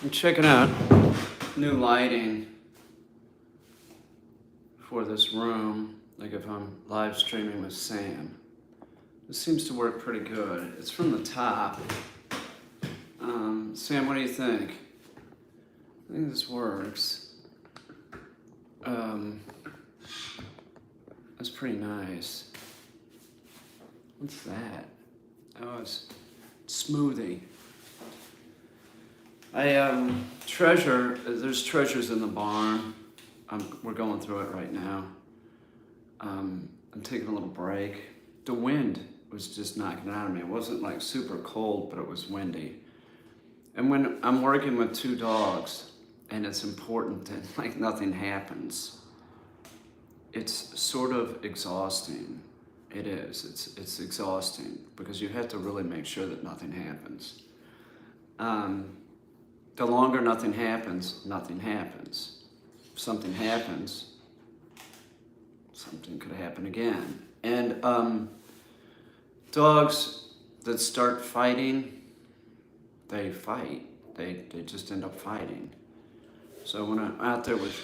I'm checking out new lighting for this room, like if I'm live streaming with Sam. This seems to work pretty good. It's from the top. Sam, what do you think? I think this works. That's pretty nice. What's that? Oh, it's smoothie. There's treasures in the barn. We're going through it right now. I'm taking a little break. The wind was just knocking it out of me. It wasn't like super cold, but it was windy. And when I'm working with two dogs, and it's important that like nothing happens, it's sort of exhausting. It is. It's exhausting because you have to really make sure that nothing happens. The longer nothing happens, nothing happens. If something happens, something could happen again. And dogs that start fighting, they fight. They just end up fighting. So when I'm out there with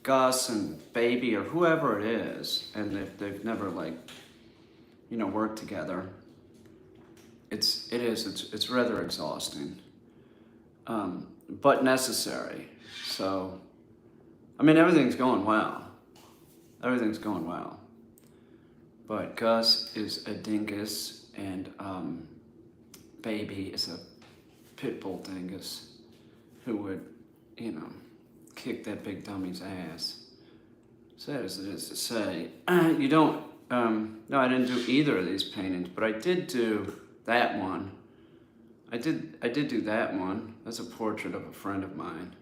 Gus and Baby or whoever it is, and they've never worked together, it's rather exhausting. But necessary. So, I mean, everything's going well. Everything's going well. But Gus is a dingus, and Baby is a pit bull dingus who would, kick that big dummy's ass. Sad as it is to say, no, I didn't do either of these paintings, but I did do that one. I did do that one. That's a portrait of a friend of mine.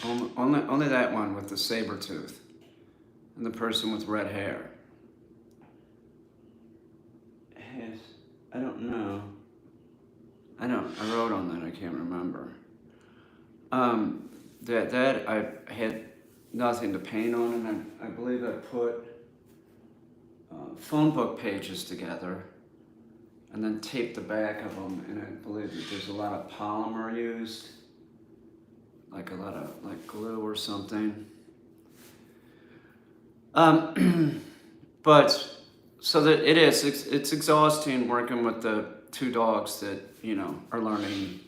Only that one with the saber tooth and the person with red hair. I don't know. I wrote on that. I can't remember. That I had nothing to paint on, and I believe I put phone book pages together and then taped the back of them, and I believe that there's a lot of polymer used, like a lot of glue or something. But so that it's exhausting working with the two dogs that are learning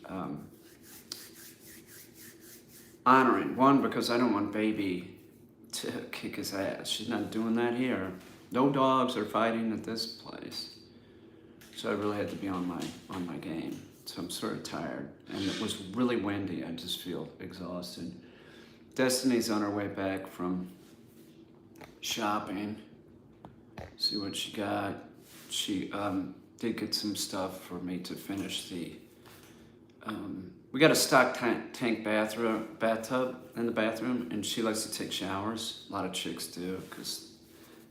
honoring. One, because I don't want Baby to kick his ass. She's not doing that here. No dogs are fighting at this place. So I really had to be on my game. So I'm sort of tired. And it was really windy. I just feel exhausted. Destiny's on her way back from shopping. See what she got. She did get some stuff for me to finish the... we got a stock tank bathtub in the bathroom, and she likes to take showers. A lot of chicks do, because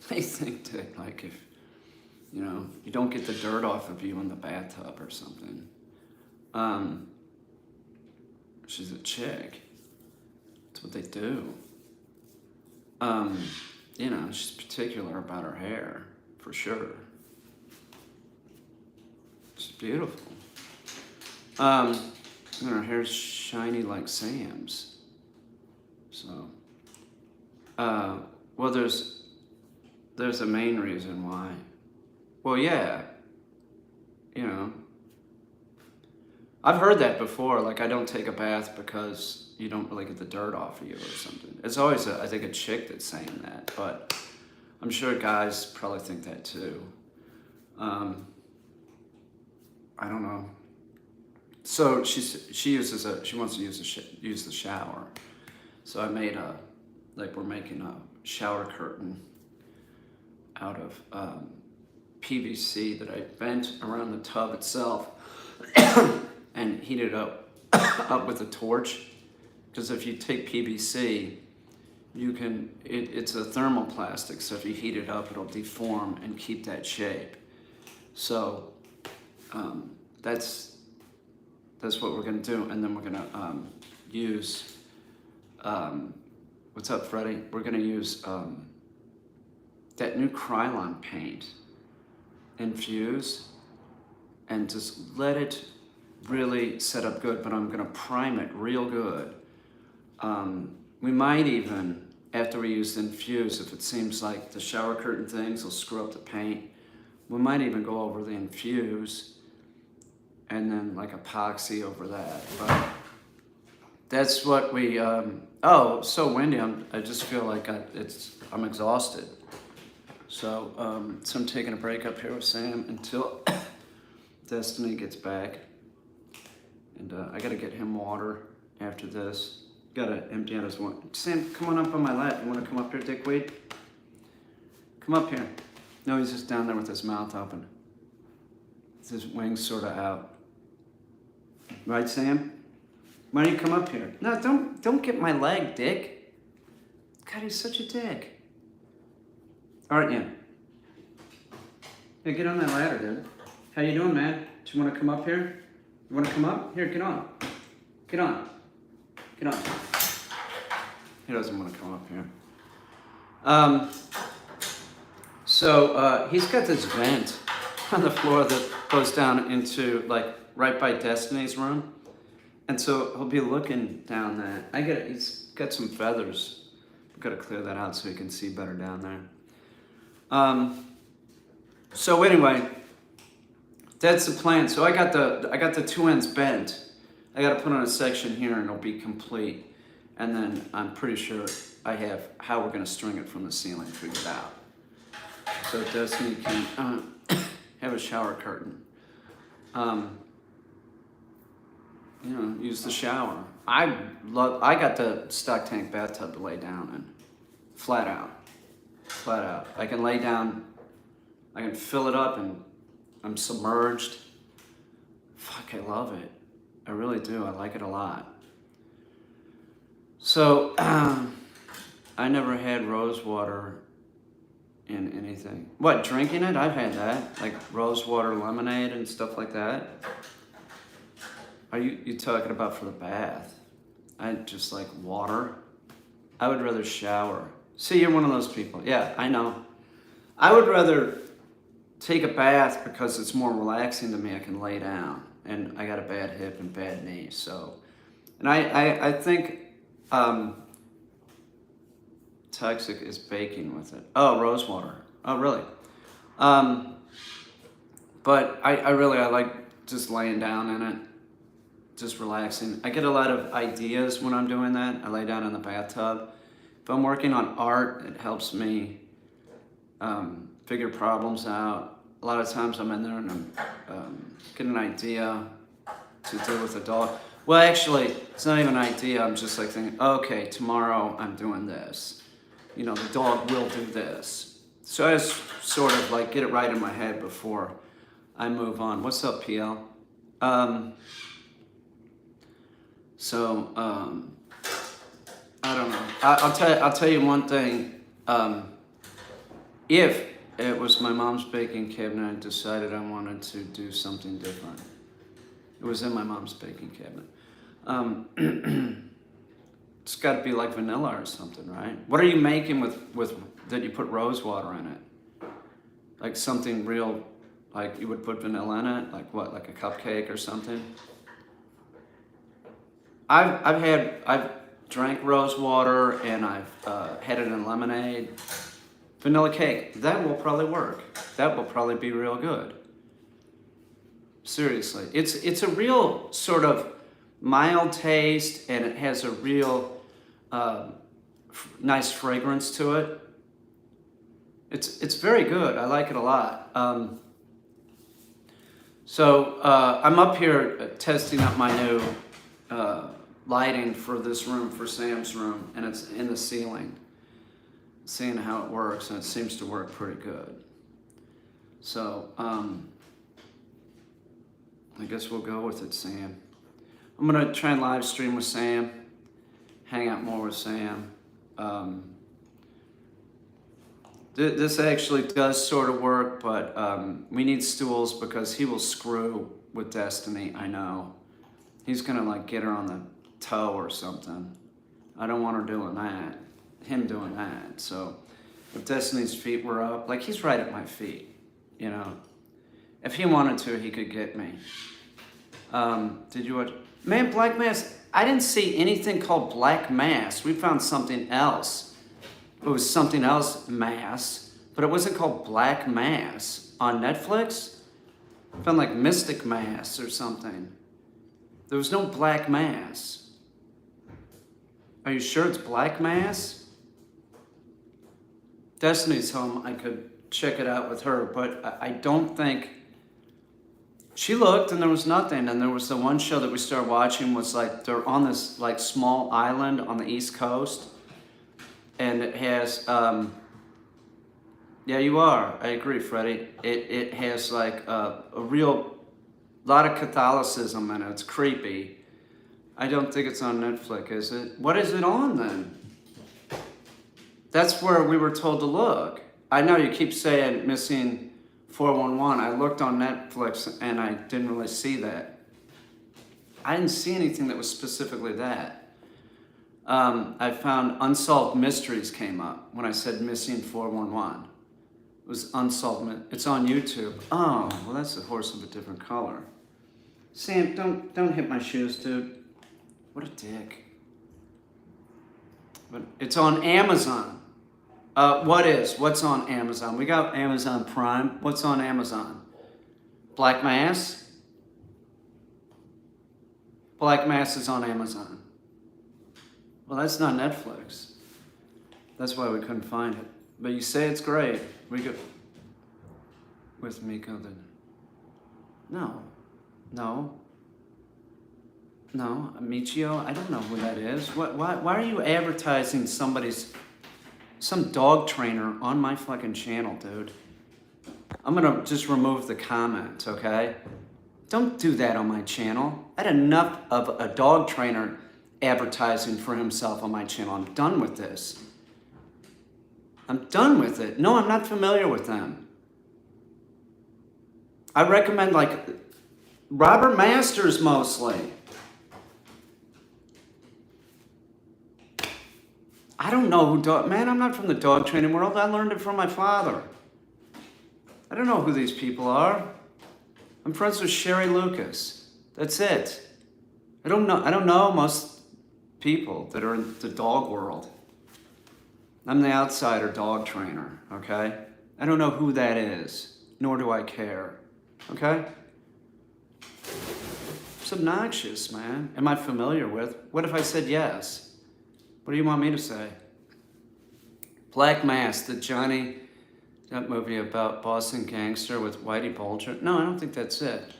they think that if you don't get the dirt off of you in the bathtub or something. She's a chick. That's what they do. She's particular about her hair, for sure. She's beautiful. Her hair's shiny like Sam's. So, well, there's a main reason why. Well, yeah, I've heard that before. Like, I don't take a bath because you don't really get the dirt off of you or something. It's always, I think, a chick that's saying that, but I'm sure guys probably think that too. I don't know. So she wants to use the shower. So I made we're making a shower curtain out of PVC that I bent around the tub itself and heated up with a torch. Because if you take PVC, it's a thermoplastic, so if you heat it up, it'll deform and keep that shape. So that's what we're gonna do, and then we're gonna use. What's up, Freddie? We're gonna use that new Krylon paint, Infuse, and just let it really set up good, but I'm gonna prime it real good. We might even, after we use the infuse, if it seems like the shower curtain things will screw up the paint, we might even go over the infuse and then like epoxy over that. But that's what we, oh, so windy, I just feel like I'm exhausted. So I'm taking a break up here with Sam until Destiny gets back. And I gotta get him water after this. Gotta empty out his water. Sam, come on up on my lap. You wanna come up here, dickweed? Come up here. No, he's just down there with his mouth open. His wings sort of out. Right, Sam? Why don't you come up here? No, don't get my leg, dick. God, he's such a dick. Aren't you? Yeah, get on that ladder, dude. How you doing, man? Do you want to come up here? You want to come up? Here, get on. Get on. Get on. He doesn't want to come up here. So he's got this vent on the floor that goes down into, like, right by Destiny's room. And so he'll be looking down that. He's got some feathers. I've got to clear that out so he can see better down there. So anyway, that's the plan. So I got the two ends bent. I got to put on a section here and it'll be complete. And then I'm pretty sure I have how we're going to string it from the ceiling figured out. So Destiny can have a shower curtain. Use the shower. I got the stock tank bathtub to lay down in. Flat out. I can lay down, I can fill it up and I'm submerged. Fuck, I love it. I really do. I like it a lot. So, I never had rose water in anything. What, drinking it? I've had that. Like rose water lemonade and stuff like that. Are you talking about for the bath? I just like water. I would rather shower. See, you're one of those people. Yeah, I know. I would rather take a bath because it's more relaxing to me. I can lay down. And I got a bad hip and bad knee, so. And I think Toxic is baking with it. Oh, rose water. Oh, really? But I like just laying down in it, just relaxing. I get a lot of ideas when I'm doing that. I lay down in the bathtub. If I'm working on art, it helps me figure problems out. A lot of times I'm in there and I'm getting an idea to deal with a dog. Well, actually, it's not even an idea. I'm just like thinking, okay, tomorrow I'm doing this. The dog will do this. So I just sort of like get it right in my head before I move on. What's up, PL? I don't know. I'll tell you one thing. If it was my mom's baking cabinet, I decided I wanted to do something different. It was in my mom's baking cabinet. It's got to be like vanilla or something, right? What are you making with that you put rose water in it? Like something real, like you would put vanilla in it? Like what, like a cupcake or something? I've drank rose water and I've had it in lemonade. Vanilla cake, that will probably work. That will probably be real good. Seriously, it's a real sort of mild taste and it has a real nice fragrance to it. It's very good. I like it a lot. I'm up here testing out my new lighting for this room, for Sam's room, and it's in the ceiling. Seeing how it works, and it seems to work pretty good. So, I guess we'll go with it, Sam. I'm gonna try and live stream with Sam, hang out more with Sam. This actually does sort of work, but we need stools because he will screw with Destiny, I know. He's gonna like get her on the toe or something. I don't want her doing that. Him doing that. So if Destiny's feet were up, like he's right at my feet, If he wanted to, he could get me. Did you watch? Man, Black Mass. I didn't see anything called Black Mass. We found something else. It was something else, Mass, but it wasn't called Black Mass on Netflix. I found like Mystic Mass or something. There was no Black Mass. Are you sure it's Black Mass? Destiny's home. I could check it out with her, but I don't think. She looked and there was nothing, and there was the one show that we started watching was like they're on this like small island on the East Coast, and it has yeah, you are. I agree, Freddie. It has like a real lot of Catholicism in it. It's creepy. I don't think it's on Netflix, is it? What is it on then? That's where we were told to look. I know you keep saying missing 411. I looked on Netflix and I didn't really see that. I didn't see anything that was specifically that. I found Unsolved Mysteries came up when I said missing 411. It was Unsolved. It's on YouTube. Oh, well, that's a horse of a different color. Sam, don't hit my shoes, dude. What a dick. But it's on Amazon. What's on Amazon? We got Amazon Prime. What's on Amazon? Black Mass? Black Mass is on Amazon. Well, that's not Netflix. That's why we couldn't find it. But you say it's great. We could... With Miko then. No. Michio? I don't know who that is. Why are you advertising some dog trainer on my fucking channel, dude? I'm gonna just remove the comment, okay? Don't do that on my channel. I had enough of a dog trainer advertising for himself on my channel. I'm done with this. I'm done with it. No, I'm not familiar with them. I recommend like Robert Masters mostly. I don't know who man, I'm not from the dog training world. I learned it from my father. I don't know who these people are. I'm friends with Sherry Lucas. That's it. I don't know most people that are in the dog world. I'm the outsider dog trainer, okay? I don't know who that is, nor do I care, okay? It's obnoxious, man. Am I familiar with? What if I said yes? What do you want me to say? Black Mass, that movie about Boston gangster with Whitey Bulger. No, I don't think that's it.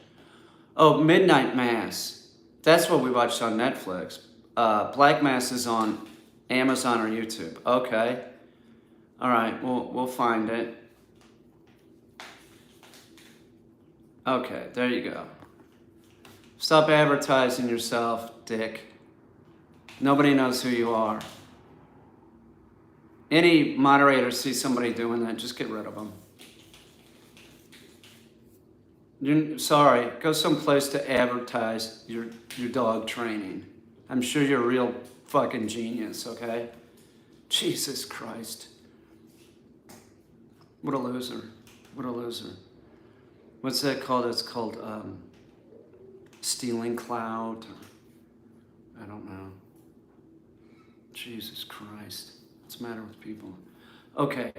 Oh, Midnight Mass. That's what we watched on Netflix. Black Mass is on Amazon or YouTube. Okay. All right, we'll find it. Okay, there you go. Stop advertising yourself, dick. Nobody knows who you are. Any moderator sees somebody doing that, just get rid of them. Sorry, go someplace to advertise your dog training. I'm sure you're a real fucking genius, okay? Jesus Christ. What a loser. What a loser. What's that called? It's called stealing clout. I don't know. Jesus Christ. What's the matter with people? Okay.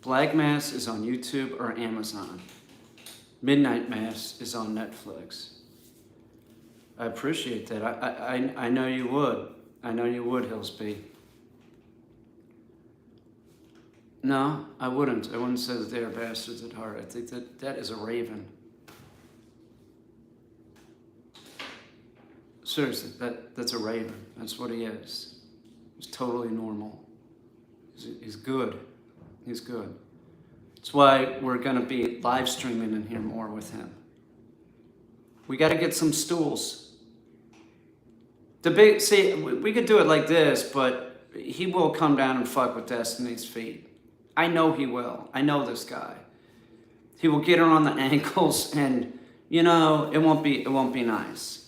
Black Mass is on YouTube or Amazon. Midnight Mass is on Netflix. I appreciate that. I know you would. I know you would, Hillsby. No, I wouldn't. I wouldn't say that they are bastards at heart. I think that is a raven. Seriously, that's a raven. That's what he is. He's totally normal. He's good. He's good. That's why we're going to be live streaming in here more with him. We got to get some stools. See, we could do it like this, but he will come down and fuck with Destiny's feet. I know he will. I know this guy. He will get her on the ankles, and it won't be nice.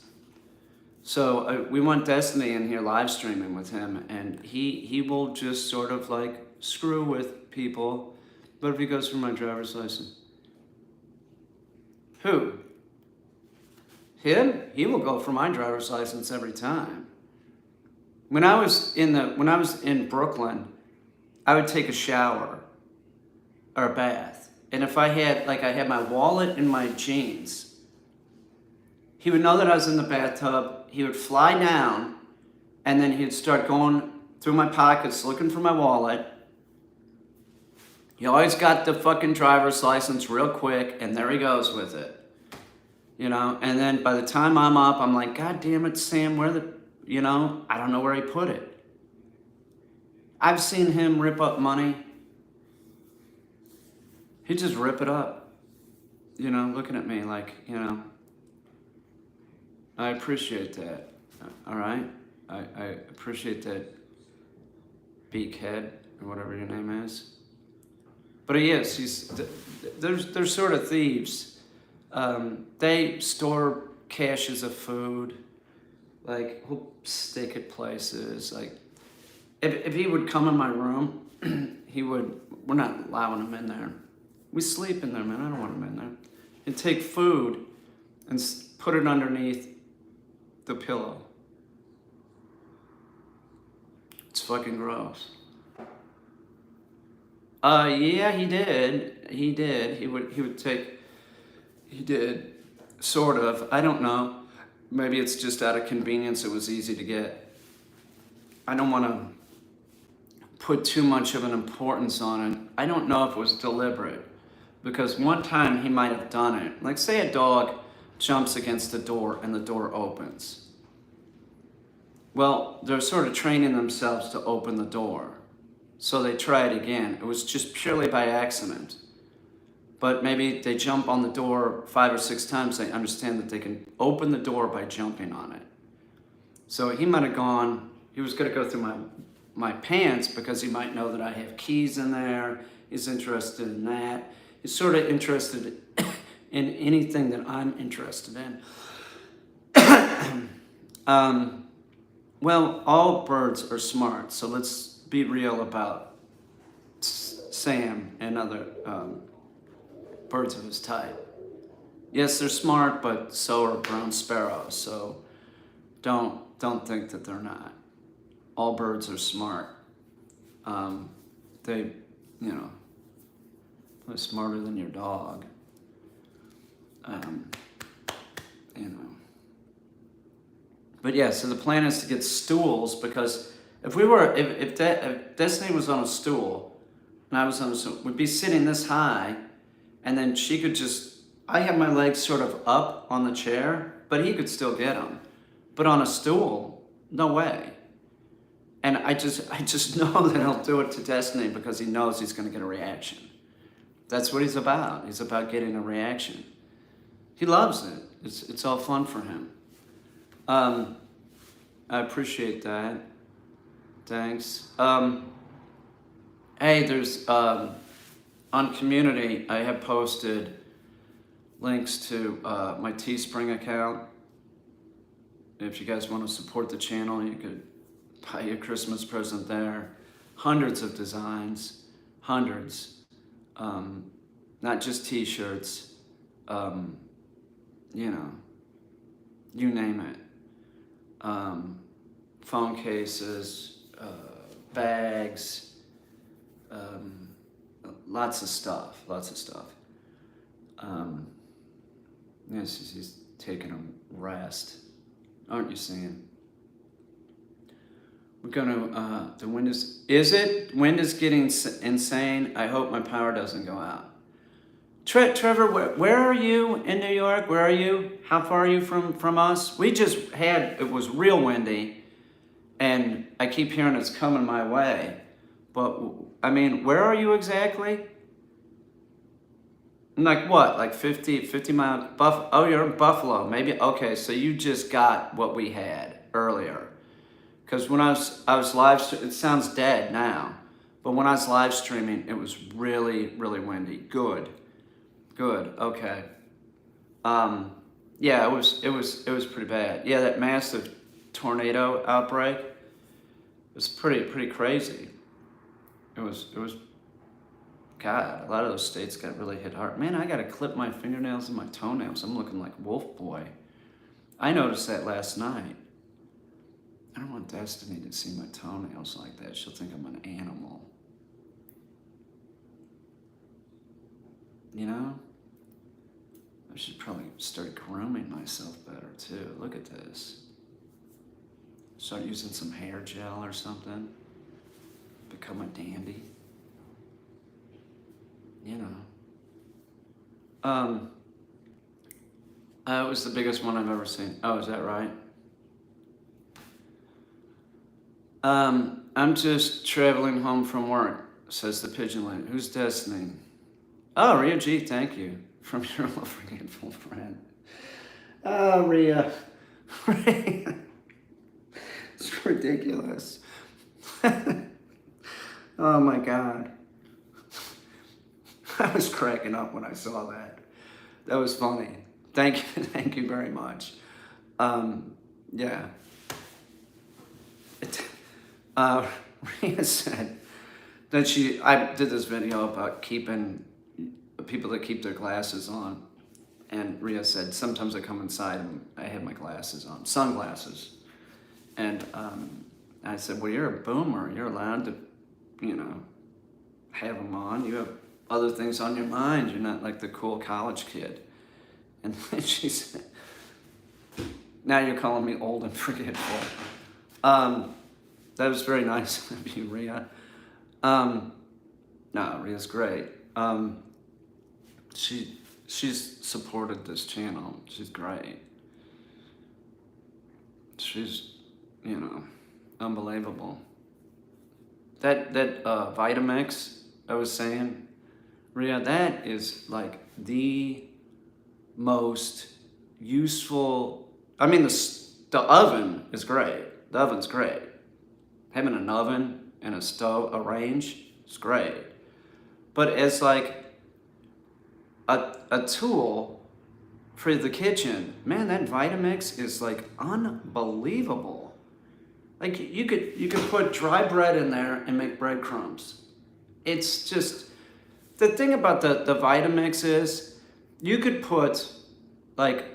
So we want Destiny in here live streaming with him, and he will just sort of like screw with people. But if he goes for my driver's license, Who? Him? He will go for my driver's license every time. When I was in Brooklyn, I would take a shower or a bath. And if I had my wallet in my jeans, he would know that I was in the bathtub. He would fly down, and then he'd start going through my pockets looking for my wallet. He always got the fucking driver's license real quick, and there he goes with it. And then by the time I'm up, I'm like, God damn it, Sam, I don't know where he put it. I've seen him rip up money. He'd just rip it up, looking at me like, I appreciate that, all right? I appreciate that, beakhead, or whatever your name is. But he is, they're sort of thieves. They store caches of food, like, we'll stick at places, like, if he would come in my room, we're not allowing him in there. We sleep in there, man, I don't want him in there. He'd take food and put it underneath the pillow. It's fucking gross. Yeah, he did. He did, sort of. I don't know. Maybe it's just out of convenience. It was easy to get. I don't want to put too much of an importance on it. I don't know if it was deliberate, because one time he might have done it. Like, say a dog jumps against a door and the door opens. Well, they're sort of training themselves to open the door. So they try it again. It was just purely by accident. But maybe they jump on the door 5 or 6 times. They understand that they can open the door by jumping on it. So he might have gone, he was going to go through my pants because he might know that I have keys in there. He's interested in that. He's sort of interested in anything that I'm interested in. Well, all birds are smart, so let's be real about Sam and other birds of his type. Yes, they're smart, but so are brown sparrows, so don't think that they're not. All birds are smart. They're smarter than your dog. But yeah, so the plan is to get stools, because if Destiny was on a stool and I was on a stool, we'd be sitting this high, and then she could I have my legs sort of up on the chair, but he could still get them. But on a stool, no way. And I just know that he'll do it to Destiny because he knows he's going to get a reaction. That's what he's about. He's about getting a reaction. He loves it. It's all fun for him. I appreciate that. Thanks. Hey, there's on Community, I have posted links to my Teespring account. If you guys want to support the channel, you could buy your Christmas present there. Hundreds of designs, hundreds. Not just t-shirts, you name it. Phone cases, bags, lots of stuff. Yes, he's taking a rest. Aren't you seeing? We're gonna, the wind is it? Wind is getting insane. I hope my power doesn't go out. Trevor, where are you in New York? Where are you? How far are you from us? It was real windy, and I keep hearing it's coming my way. But, I mean, where are you exactly? Like what? Like 50 miles? Oh, you're in Buffalo. Maybe, okay, so you just got what we had earlier. Because when I was live, it sounds dead now, but when I was live streaming, it was really, really windy. Good, okay. Yeah, it was pretty bad. Yeah, that massive tornado outbreak was pretty crazy. It was God, a lot of those states got really hit hard. Man, I got to clip my fingernails and my toenails. I'm looking like Wolf Boy. I noticed that last night. I don't want Destiny to see my toenails like that. She'll think I'm an animal. You know? I should probably start grooming myself better too. Look at this. Start using some hair gel or something. Become a dandy. You know. It was the biggest one I've ever seen. Oh, is that right? I'm just traveling home from work, says the Pigeon Lady. Who's Destiny? Oh, Rhea G, thank you. From your old forgetful friend. Oh, Rhea. Rhea. It's ridiculous. Oh my God. I was cracking up when I saw that. That was funny. Thank you very much. Yeah. Rhea said that I did this video about keeping people that keep their glasses on, and Rhea said sometimes I come inside and I have my glasses on, sunglasses, and I said, well, you're a boomer. You're allowed to, have them on. You have other things on your mind. You're not like the cool college kid. And then she said, now you're calling me old and forgetful. That was very nice of you, Rhea. No, Rhea's great. She's supported this channel. She's great. She's, unbelievable. That Vitamix I was saying, Rhea, that is like the most useful. I mean, the oven is great. The oven's great. Having an oven and a stove, a range, is great. But as like a tool for the kitchen, man, that Vitamix is like unbelievable. Like you could put dry bread in there and make breadcrumbs. It's just, the thing about the Vitamix is you could put like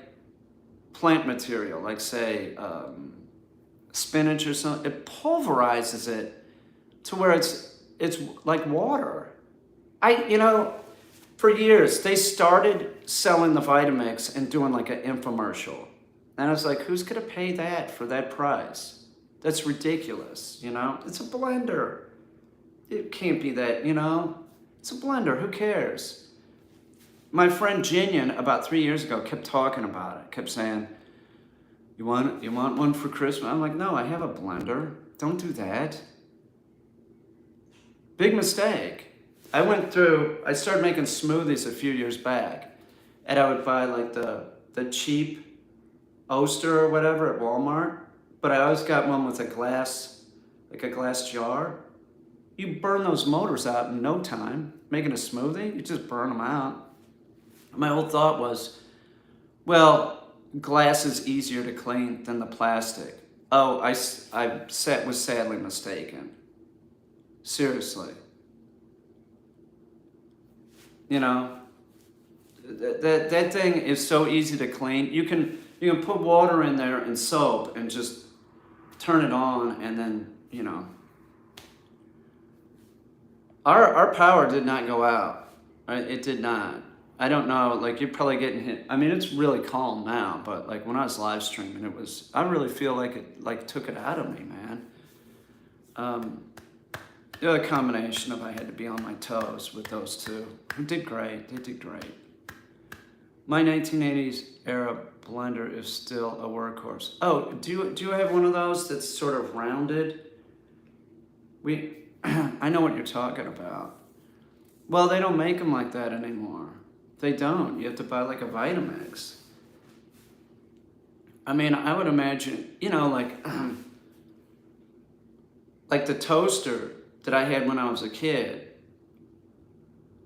plant material, like say spinach or something. It pulverizes it to where it's like water. For years they started selling the Vitamix and doing like an infomercial, and I was like, who's gonna pay that for that price? That's ridiculous. It's a blender. It can't be that. It's a blender. Who cares? My friend Jinian about 3 years ago kept talking about it. Kept saying, you want one for Christmas? I'm like, no, I have a blender. Don't do that. Big mistake. I started making smoothies a few years back, and I would buy like the cheap Oster or whatever at Walmart, but I always got one with a glass jar. You burn those motors out in no time. Making a smoothie, you just burn them out. My whole thought was, well, glass is easier to clean than the plastic. Oh, I was sadly mistaken. Seriously. That thing is so easy to clean. You can put water in there and soap and just turn it on, and then, Our power did not go out. Right? It did not. I don't know, like you're probably getting hit. I mean, it's really calm now, but like when I was live streaming, I really feel like it like took it out of me, man. The other combination of I had to be on my toes with those two. They did great. My 1980s era blender is still a workhorse. Oh, do you have one of those that's sort of rounded? I know what you're talking about. Well, they don't make them like that anymore. They don't. You have to buy like a Vitamix. I mean, I would imagine, like the toaster that I had when I was a kid,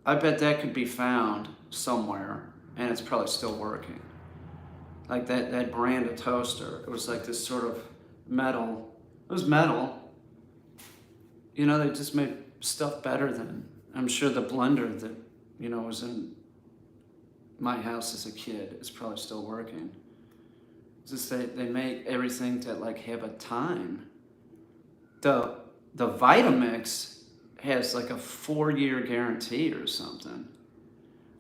I bet that could be found somewhere, and it's probably still working. Like that brand of toaster. It was like this sort of metal. It was metal. They just made stuff better then. I'm sure the blender that, was in my house as a kid is probably still working. It's just they make everything to like have a time. The Vitamix has like a 4-year guarantee or something.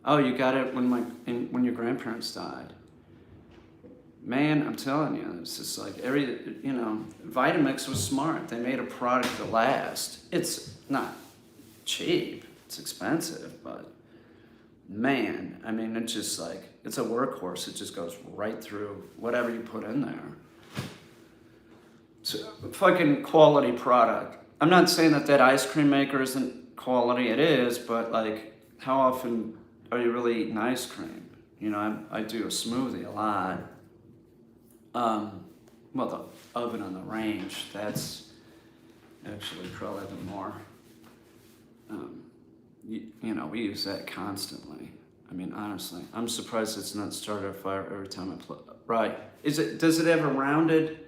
Oh, you got it when your grandparents died. Man, I'm telling you, it's just like Vitamix was smart. They made a product that lasts. It's not cheap. It's expensive, but man, I mean, it's just like, it's a workhorse. It just goes right through whatever you put in there. It's a fucking quality product. I'm not saying that ice cream maker isn't quality. It is, but like, how often are you really eating ice cream? I do a smoothie a lot. Well, the oven on the range, that's actually probably the more, we use that constantly. I mean, honestly, I'm surprised it's not started a fire every time I play. Right. Does it have a rounded,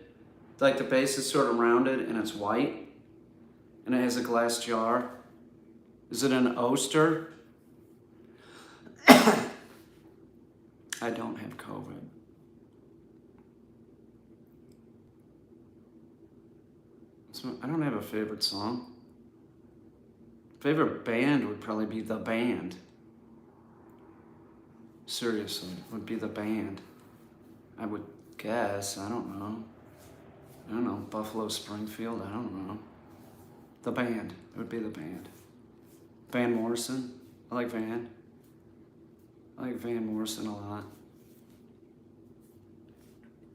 like the base is sort of rounded and it's white? And it has a glass jar? Is it an Oster? I don't have COVID. So I don't have a favorite song. Favorite band would probably be The Band. Seriously, would be The Band. I would guess. I don't know. Buffalo Springfield. I don't know. The Band. It would be The Band. Van Morrison. I like Van Morrison a lot.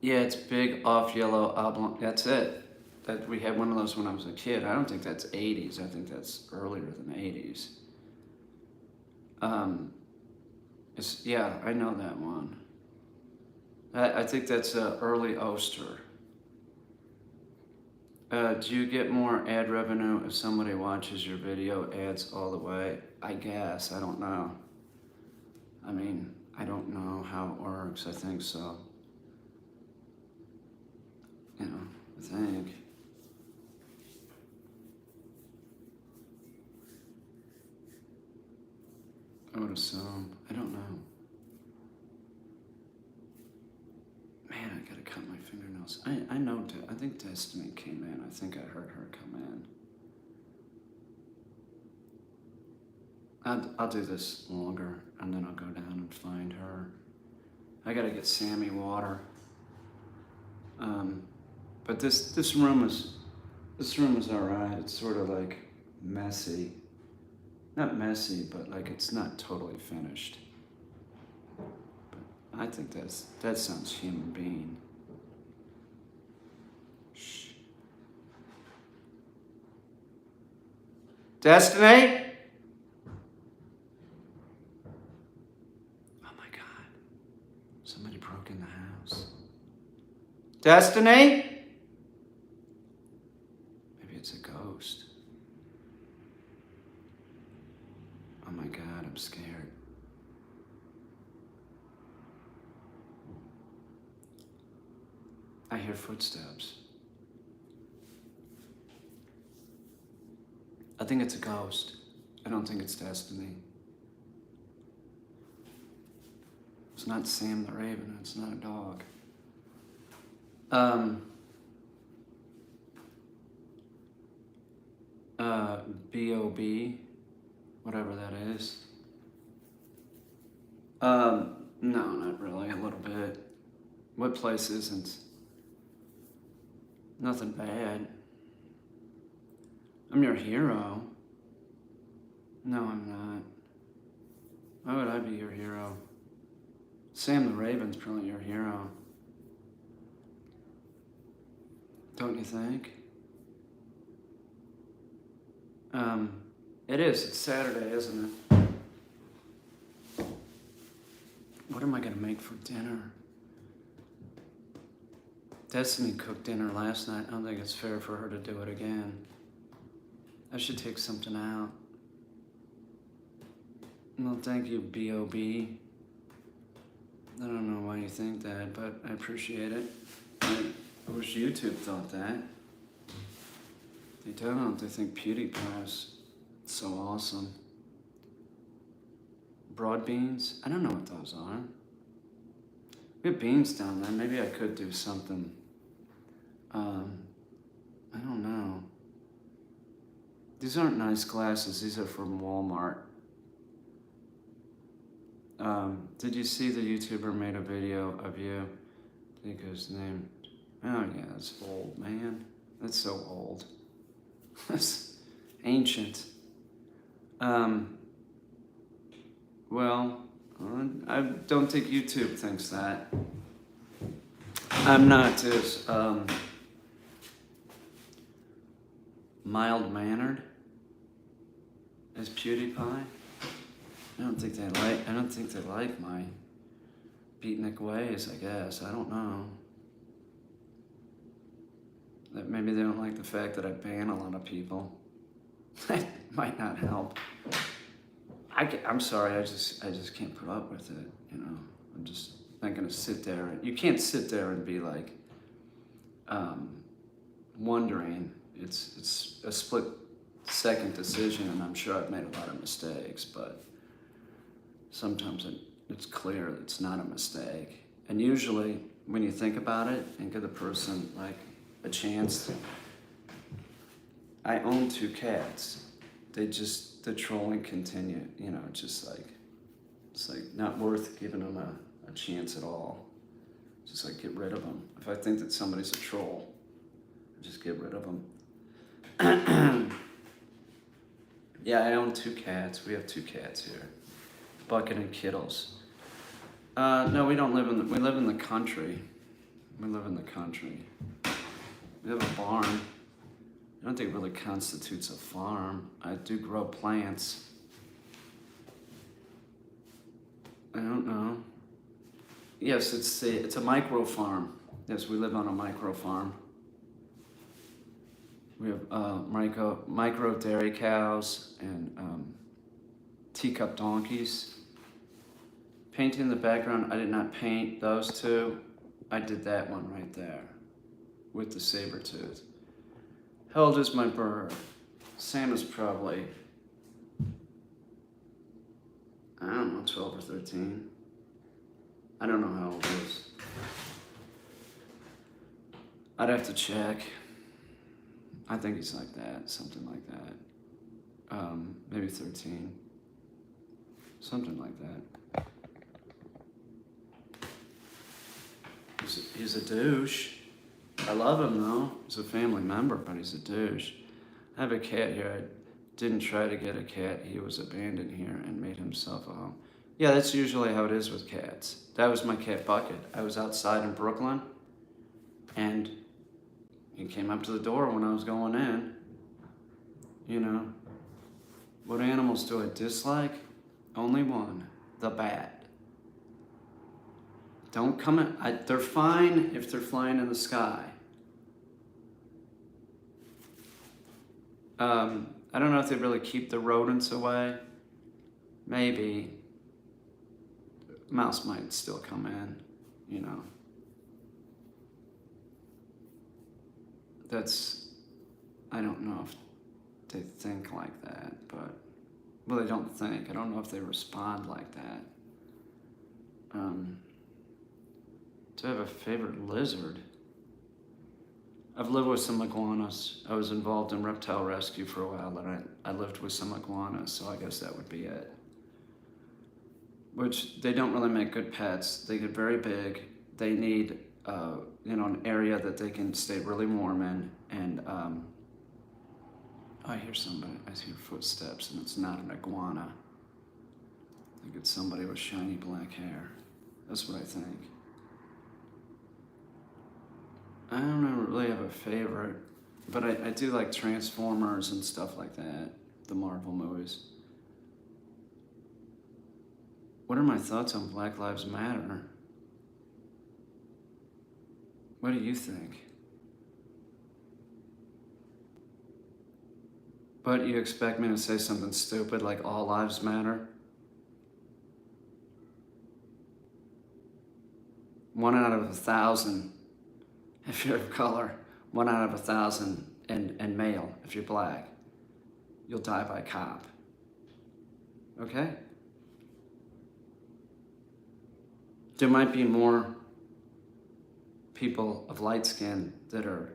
Yeah, it's big off yellow oblong. That's it. That we had one of those when I was a kid. I don't think that's 80s. I think that's earlier than 80s. I know that one. I think that's early Oster. Do you get more ad revenue if somebody watches your video ads all the way? I guess. I don't know. I mean, I don't know how it works. I think so. I think. I would assume. I don't know. Man, I gotta cut my fingernails. I know. I think Destiny came in. I think I heard her come in. I'll do this longer, and then I'll go down and find her. I gotta get Sammy water. But this room is all right. It's sort of like messy. Not messy, but like it's not totally finished. But I think that sounds human being. Shh. Destiny? Oh my God. Somebody broke in the house. Destiny? Maybe it's a ghost. Oh my God, I'm scared. I hear footsteps. I think it's a ghost. I don't think it's Destiny. It's not Sam the Raven. It's not a dog. B.O.B., whatever that is. No, not really, a little bit. What place isn't? Nothing bad. I'm your hero. No, I'm not. Why would I be your hero? Sam the Raven's probably your hero. Don't you think? It is. It's Saturday, isn't it? What am I gonna make for dinner? Destiny cooked dinner last night. I don't think it's fair for her to do it again. I should take something out. Well, thank you, B.O.B. I don't know why you think that, but I appreciate it. I wish YouTube thought that. They don't. They think PewDiePie is so awesome. Broad beans? I don't know what those are. We have beans down there. Maybe I could do something. I don't know. These aren't nice glasses. These are from Walmart. Did you see the YouTuber made a video of you? I think his name. Oh yeah, that's old, man. That's so old. That's ancient. Well, I don't think YouTube thinks that. I'm not as mild-mannered as PewDiePie. I don't think they like my beatnik ways, I guess. I don't know. That maybe they don't like the fact that I ban a lot of people. That might not help. I'm sorry, I just can't put up with it, you know. I'm just not gonna sit there. You can't sit there and be like wondering. It's a split-second decision, and I'm sure I've made a lot of mistakes, but sometimes it's clear that it's not a mistake. And usually, when you think about it and give the person like a chance, I own 2 cats. The trolling continued, you know, it's like not worth giving them a chance at all. Just like get rid of them. If I think that somebody's a troll, I just get rid of them. Yeah, I own 2 cats. We have 2 cats here, Bucket and Kittles. No, we don't live we live in the country. We live in the country. We have a barn. I don't think it really constitutes a farm. I do grow plants. I don't know. Yes, it's a micro farm. Yes, we live on a micro farm. We have micro dairy cows and teacup donkeys. Painting in the background, I did not paint those 2. I did that one right there with the saber tooth. How old is my bird? Sam is probably, I don't know, 12 or 13. I don't know how old he is. I'd have to check. I think he's like that, something like that. Maybe 13. Something like that. He's a douche. I love him though. He's a family member, but he's a douche. I have a cat here. I didn't try to get a cat. He was abandoned here and made himself a home. Yeah, that's usually how it is with cats. That was my cat Bucket. I was outside in Brooklyn and he came up to the door when I was going in. You know, what animals do I dislike? Only one, the bat. Don't come in. They're fine if they're flying in the sky. I don't know if they really keep the rodents away. Maybe. Mouse might still come in, you know. I don't know if they think like that, but, well, they don't think. I don't know if they respond like that. Do I have a favorite lizard? I've lived with some iguanas. I was involved in reptile rescue for a while, and I lived with some iguanas, so I guess that would be it. Which, they don't really make good pets. They get very big. They need, an area that they can stay really warm in, and, I hear somebody. I hear footsteps, and it's not an iguana. I think it's somebody with shiny black hair. That's what I think. I don't really have a favorite, but I do like Transformers and stuff like that, the Marvel movies. What are my thoughts on Black Lives Matter? What do you think? But you expect me to say something stupid like all lives matter? 1 out of 1,000 if you're of color, 1 out of 1,000 and male if you're black. You'll die by cop. Okay? There might be more people of light skin that are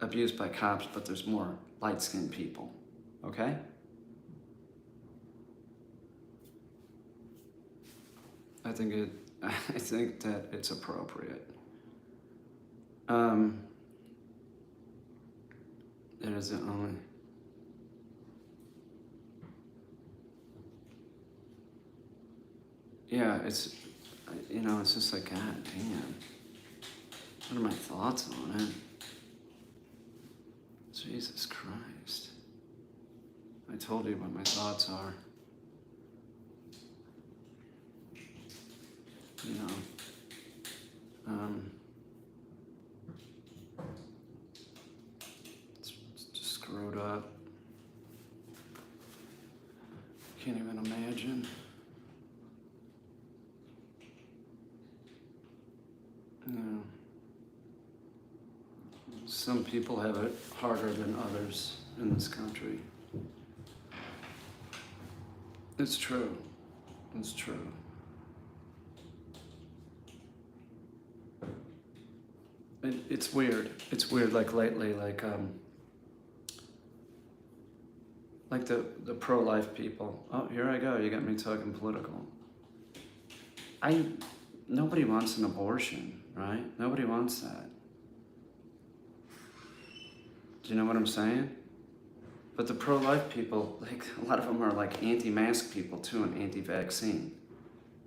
abused by cops, but there's more light-skinned people, okay? I think that it's appropriate. It is the only. Yeah, it's just like, God damn. What are my thoughts on it? Jesus Christ. I told you what my thoughts are. You know, it's just screwed up. Can't even imagine. You know, some people have it harder than others in this country. It's true. It's true. It's weird. It's weird. Like lately, like the pro-life people. Oh, here I go. You got me talking political. Nobody wants an abortion, right? Nobody wants that. Do you know what I'm saying? But the pro-life people, like a lot of them are like anti-mask people too, and anti-vaccine.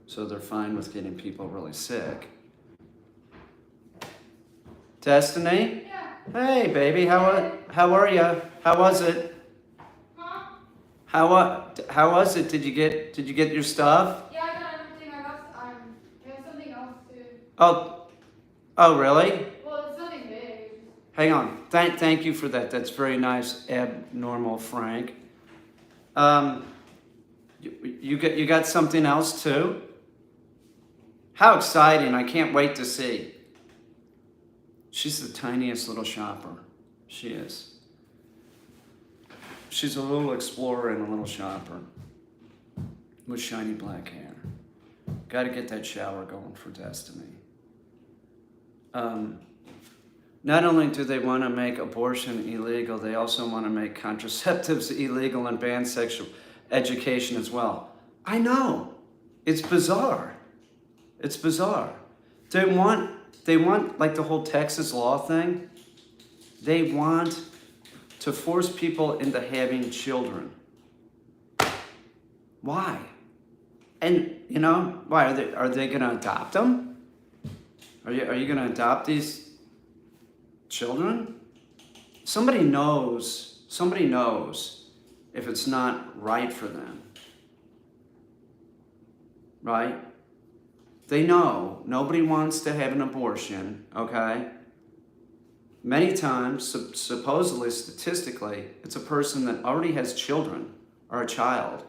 So they're fine with getting people really sick. Destiny? Yeah. Hey, baby, how are you? How was it? Huh? How was it? Did you get your stuff? Yeah, I got everything. I have something else too. Oh, really? Well, it's nothing big. Hang on. Thank you for that. That's very nice, abnormal Frank. You got something else too? How exciting! I can't wait to see. She's the tiniest little shopper. She is. She's a little explorer and a little shopper with shiny black hair. Got to get that shower going for Destiny. Not only do they want to make abortion illegal, they also want to make contraceptives illegal and ban sexual education as well. I know. It's bizarre. It's bizarre. They want like the whole Texas law thing. They want to force people into having children. Why? And why are they going to adopt them? Are you going to adopt these children? Somebody knows if it's not right for them. Right? They know nobody wants to have an abortion, okay? Many times, supposedly, statistically, it's a person that already has children or a child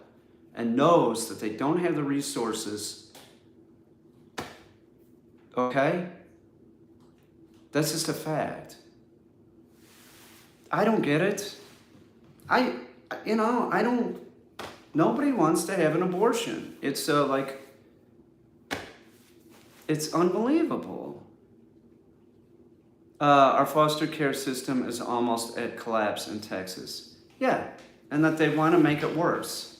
and knows that they don't have the resources, okay? That's just a fact. I don't get it. Nobody wants to have an abortion. It's it's unbelievable. Our foster care system is almost at collapse in Texas. Yeah, and that they want to make it worse.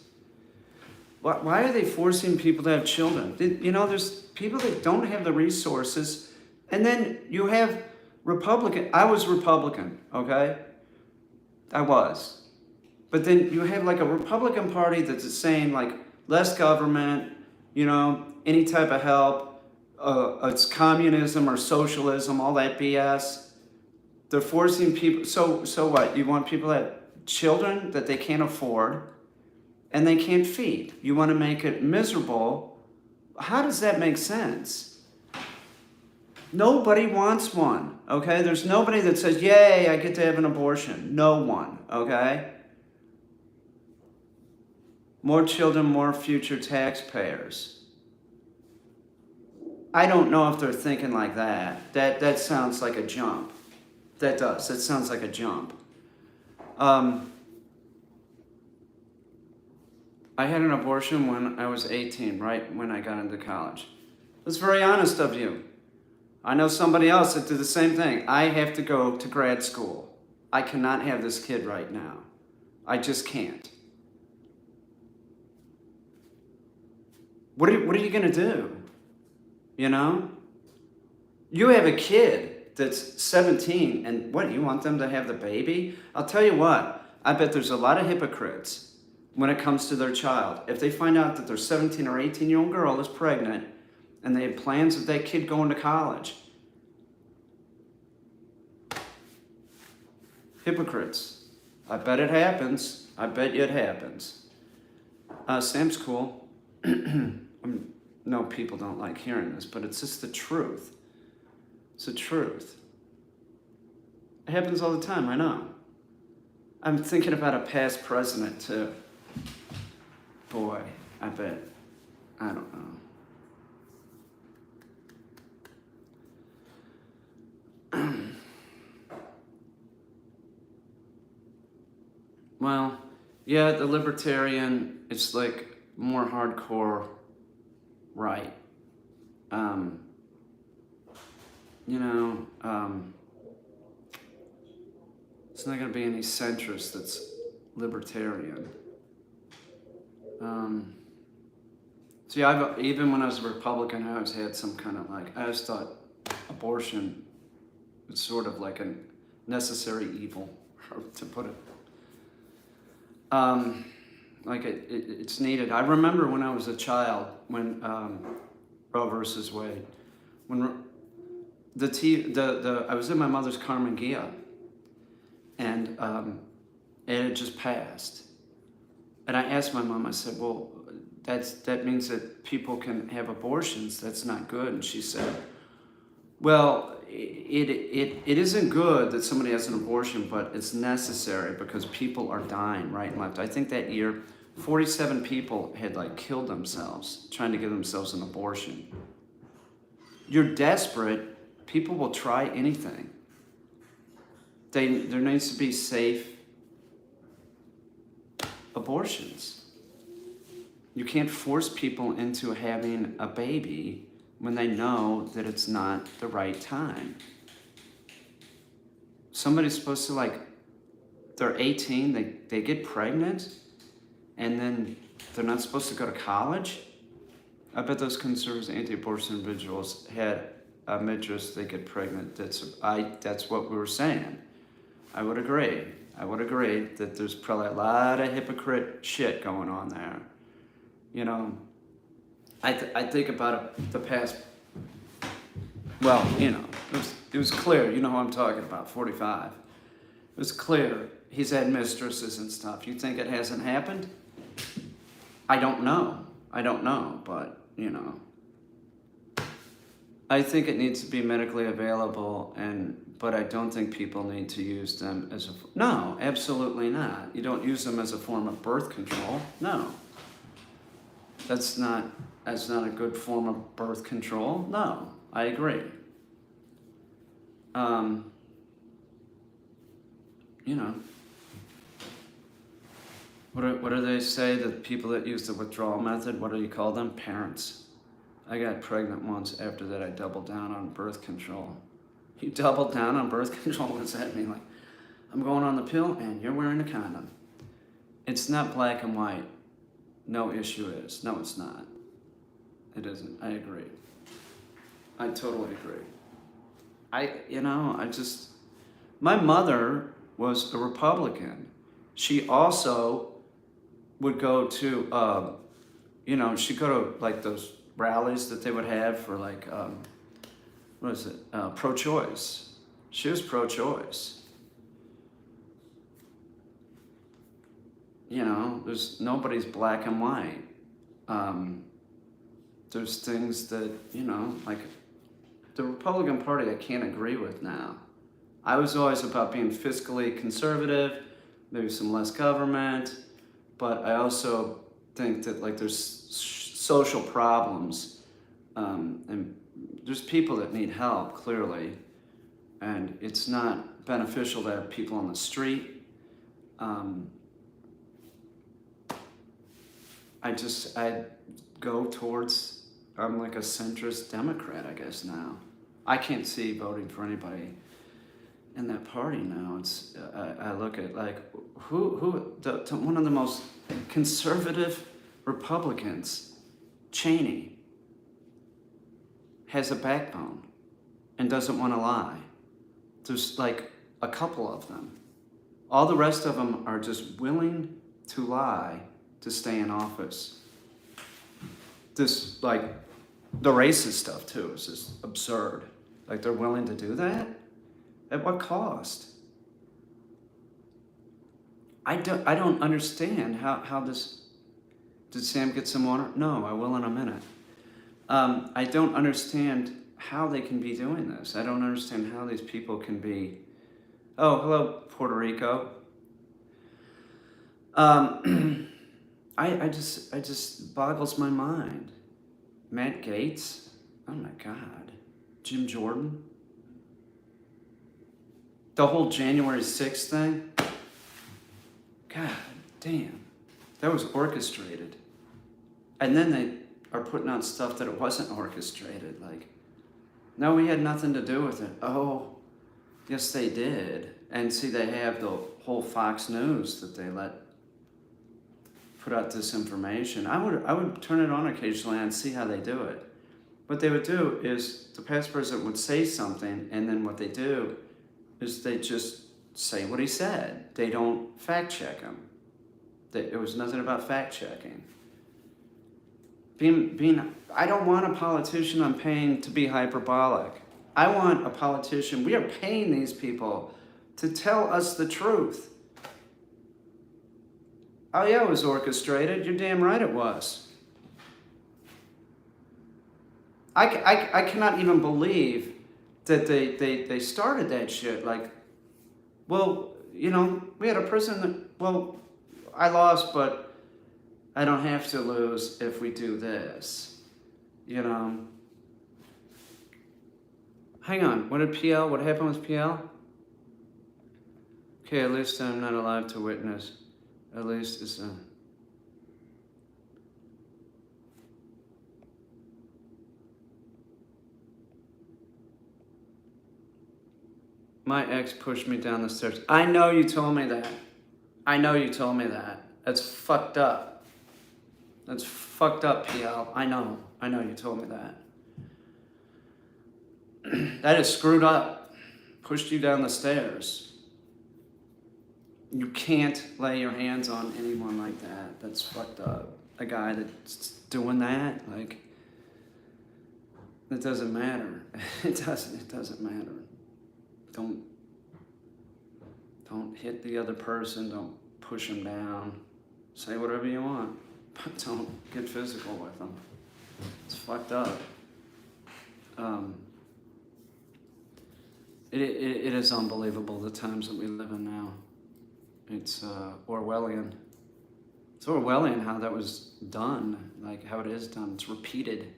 Why are they forcing people to have children? There's people that don't have the resources, and then you have I was Republican, okay? I was. But then you have like a Republican Party that's saying like less government, any type of help. It's communism or socialism, all that BS. They're forcing people. So what? You want people that have children that they can't afford and they can't feed. You want to make it miserable. How does that make sense? Nobody wants one, okay? There's nobody that says, yay, I get to have an abortion. No one, okay? More children, more future taxpayers. I don't know if they're thinking like that. That sounds like a jump. That does. That sounds like a jump. I had an abortion when I was 18, right when I got into college. That's very honest of you. I know somebody else that did the same thing. I have to go to grad school. I cannot have this kid right now. I just can't. What are you going to do? You know? You have a kid that's 17, and what, you want them to have the baby? I'll tell you what, I bet there's a lot of hypocrites when it comes to their child. If they find out that their 17 or 18-year-old girl is pregnant and they have plans of that kid going to college. Hypocrites. I bet it happens. I bet you it happens. Sam's cool. No, people don't like hearing this, but it's just the truth. It's the truth. It happens all the time, I know. I'm thinking about a past president, too. Boy, I bet. I don't know. Well, yeah, the libertarian, it's like more hardcore right. You know, it's not going to be any centrist that's libertarian. See, even when I was a Republican, I always had some kind of like, I always thought abortion was sort of like a necessary evil, to put it. Like it's needed. I remember when I was a child, when Roe versus Wade, when I was in my mother's Carmen Gia, and it had just passed, and I asked my mom. I said, "Well, that means that people can have abortions. That's not good." And she said, "Well, it isn't good that somebody has an abortion, but it's necessary because people are dying right and left." I think that year, 47 people had like killed themselves trying to give themselves an abortion. You're desperate. People will try anything. There needs to be safe abortions. You can't force people into having a baby when they know that it's not the right time. Somebody's supposed to, like, they're 18, they get pregnant, and then they're not supposed to go to college? I bet those conservative anti-abortion individuals had a mistress, they get pregnant. That's what we were saying. I would agree that there's probably a lot of hypocrite shit going on there. You know, I think about the past, well, you know, it was clear, you know who I'm talking about, 45. It was clear he's had mistresses and stuff. You think it hasn't happened? I don't know, but, you know. I think it needs to be medically available, but I don't think people need to use them as no, absolutely not. You don't use them as a form of birth control, no. That's not a good form of birth control. No, I agree. You know, what do they say? That people that use the withdrawal method, what do you call them? Parents. I got pregnant once. After that, I doubled down on birth control. You doubled down on birth control? What does that mean? Like, I'm going on the pill and you're wearing a condom. It's not black and white. No issue is. No, it's not. It isn't. I agree. I totally agree. My mother was a Republican. She also would go to, she'd go to like those rallies that they would have for like, pro-choice. She was pro-choice. You know, nobody's black and white. There's things that, you know, like the Republican Party I can't agree with now. I was always about being fiscally conservative, maybe some less government, but I also think that like there's social problems, and there's people that need help, clearly, and it's not beneficial to have people on the street. I go towards I'm like a centrist Democrat, I guess now. I can't see voting for anybody in that party now. It's I look at like one of the most conservative Republicans, Cheney, has a backbone and doesn't want to lie. There's like a couple of them. All the rest of them are just willing to lie to stay in office. This, like, the racist stuff too is just absurd. Like, they're willing to do that? At what cost? I don't understand how this... Did Sam get some water? No, I will in a minute. I don't understand how they can be doing this. I don't understand how these people can be... Oh, hello, Puerto Rico. I just boggles my mind. Matt Gaetz? Oh my God. Jim Jordan? The whole January 6th thing? God damn. That was orchestrated. And then they are putting out stuff that it wasn't orchestrated. Like, no, we had nothing to do with it. Oh, yes, they did. And see, they have the whole Fox News that they let put out this information. I would turn it on occasionally and see how they do it. What they would do is the past president would say something, and then what they do is they just say what he said. They don't fact check him. It was nothing about fact checking. I don't want a politician I'm paying to be hyperbolic. I want a politician. We are paying these people to tell us the truth. Oh yeah, it was orchestrated. You're damn right it was. I cannot even believe that they started that shit. Like, well, you know, we had a president, well, I lost, but I don't have to lose if we do this. You know? Hang on, what happened with PL? Okay, at least I'm not alive to witness. At least it's my ex pushed me down the stairs. I know you told me that. That's fucked up. That's fucked up, PL. I know you told me that. That is screwed up. Pushed you down the stairs. You can't lay your hands on anyone like that. That's fucked up. A guy that's doing that, like, it doesn't matter. It doesn't matter. Don't hit the other person. Don't push them down. Say whatever you want, but don't get physical with them. It's fucked up. It is unbelievable the times that we live in now. It's Orwellian. It's Orwellian how that was done, like how it is done. It's repeated.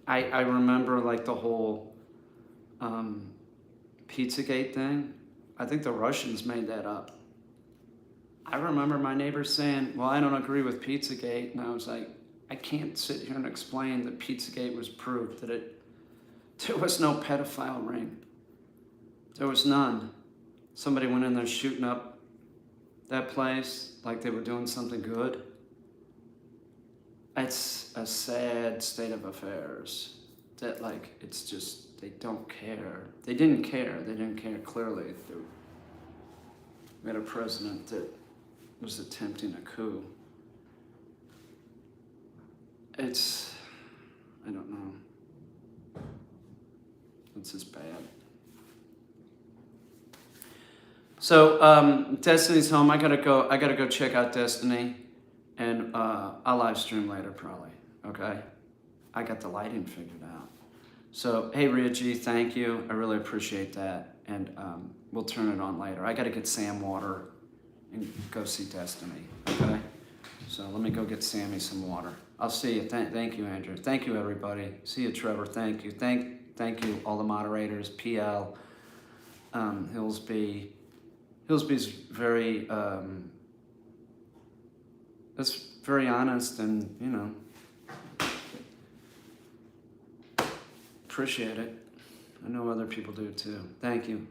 I remember like the whole Pizzagate thing. I think the Russians made that up. I remember my neighbor saying, well, I don't agree with Pizzagate. And I was like, I can't sit here and explain that Pizzagate was proved, that there was no pedophile ring. There was none. Somebody went in there shooting up that place like they were doing something good. It's a sad state of affairs that, like, it's just, they don't care. They didn't care clearly. We had a president that was attempting a coup. I don't know. It's just bad. So, Destiny's home. I gotta go check out Destiny, and I'll live stream later probably. Okay, I got the lighting figured out. So, hey Ria G, thank you. I really appreciate that, and we'll turn it on later. I gotta get Sam water and go see Destiny. Okay, so let me go get Sammy some water. I'll see you. Thank you, Andrew. Thank you, everybody. See you, Trevor. Thank you. Thank you, all the moderators. PL, Hillsby. Hillsby's very, that's very honest, and, you know, appreciate it. I know other people do too. Thank you.